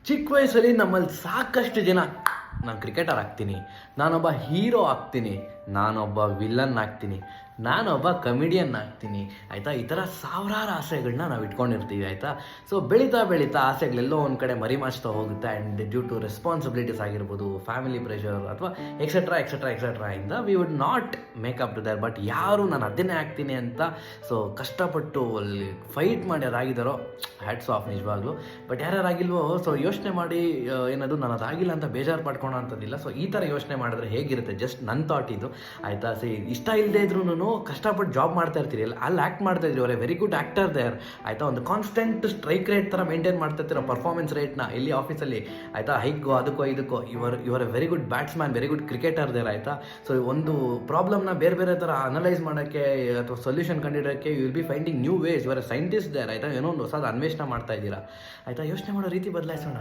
ಚಿಕ್ಕ ವಯಸ್ಸಲ್ಲಿ ನಮ್ಮಲ್ಲಿ ಸಾಕಷ್ಟು ಜನ ನಾನು ಕ್ರಿಕೆಟರ್ ಆಗ್ತೀನಿ, ನಾನೊಬ್ಬ ಹೀರೋ ಆಗ್ತೀನಿ, ನಾನೊಬ್ಬ ವಿಲನ್ ಆಗ್ತೀನಿ, ನಾನೊಬ್ಬ ಕಮಿಡಿಯನ್ ಆಗ್ತೀನಿ, ಆಯಿತಾ. ಈ ಥರ ಸಾವಿರಾರು ಆಸೆಗಳನ್ನ ನಾವು ಇಟ್ಕೊಂಡಿರ್ತೀವಿ, ಆಯಿತಾ. ಸೊ ಬೆಳೀತಾ ಬೆಳೀತಾ ಆಸೆಗಳೆಲ್ಲೋ ಒಂದು ಕಡೆ ಮರಿಮಾಚ್ತಾ ಹೋಗುತ್ತೆ. ಆ್ಯಂಡ್ ಡ್ಯೂ ಟು ರೆಸ್ಪಾನ್ಸಿಬಿಲಿಟೀಸ್ ಆಗಿರ್ಬೋದು, ಫ್ಯಾಮಿಲಿ ಪ್ರೆಷರ್ ಅಥವಾ ಎಕ್ಸೆಟ್ರಾ ಎಕ್ಸೆಟ್ರಾ ಎಕ್ಸೆಟ್ರಾ ಇಂದ we would not make up to there. But ಯಾರು ನಾನು ಅದನ್ನೇ ಆಗ್ತೀನಿ ಅಂತ ಸೊ ಕಷ್ಟಪಟ್ಟು ಅಲ್ಲಿ ಫೈಟ್ ಮಾಡಿ ಅದಾಗಿದ್ದಾರೋ ಹ್ಯಾಟ್ಸ್ ಆಫ್ ನಿಜವಾಗ್ಲೂ. ಬಟ್ ಯಾರ್ಯಾರಾಗಿಲ್ವೋ ಸೊ ಯೋಚನೆ ಮಾಡಿ ಏನದು ನಾನು ಅದಾಗಿಲ್ಲ ಅಂತ ಬೇಜಾರು ಪಡ್ಕೊಳೋ ಅಂಥದ್ದಿಲ್ಲ. ಸೊ ಈ ಥರ ಯೋಚನೆ ಮಾಡಿದ್ರೆ ಹೇಗಿರುತ್ತೆ, ಜಸ್ಟ್ ನನ್ನ ಥಾಟ್ ಇದು, ಆಯಿತಾ. ಸಿ ಇಷ್ಟ ಇಲ್ಲದೆ ಇದ್ರೂ ಕಷ್ಟಪಟ್ಟು ಜಾಬ್ ಮಾಡ್ತಾ ಇರ್ತೀರಿ, ಅಲ್ಲಿ ಆ್ಯಕ್ಟ್ ಮಾಡ್ತಾ ಇದ್ರಿ, ಅವರೇ ವೆರಿ ಗುಡ್ ಆ್ಯಕ್ಟರ್ ದೇರ್, ಆಯಿತಾ. ಒಂದು ಕಾನ್ಸ್ಟೆಂಟ್ ಸ್ಟ್ರೈಕ್ ರೇಟ್ ಥರ ಮೇಂಟೈನ್ ಮಾಡ್ತಾ ಇರ್ತೀರ, ಪರ್ಫಾರ್ಮೆನ್ಸ್ ರೇಟ್ನ ಇಲ್ಲಿ ಆಫೀಸಲ್ಲಿ, ಆಯಿತಾ. ಹೈಗೋ ಅದಕ್ಕೋ ಇದಕ್ಕೋ ಇವರ very good batsman, very good cricketer there, ಆಯಿತಾ. ಸೊ ಒಂದು ಪ್ರಾಬ್ಲಮ್ನ ಬೇರೆ ಬೇರೆ ಥರ ಅನಲೈಸ್ ಮಾಡೋಕ್ಕೆ ಅಥವಾ ಸೊಲ್ಯೂಷನ್ ಕಂಡಿಡೋಕ್ಕೆ you will be finding new ways. ಇವರ ಸೈಂಟಿಸ್ಟ್ ದೇರ್, ಆಯಿತಾ. ಏನೋ ಒಂದು ಹೊಸದು ಅನ್ವೇಷಣೆ ಮಾಡ್ತಾ ಇದ್ದೀರಾ, ಆಯಿತಾ. ಯೋಚನೆ ಮಾಡೋ ರೀತಿ ಬದಲಾಯಿಸೋಣ.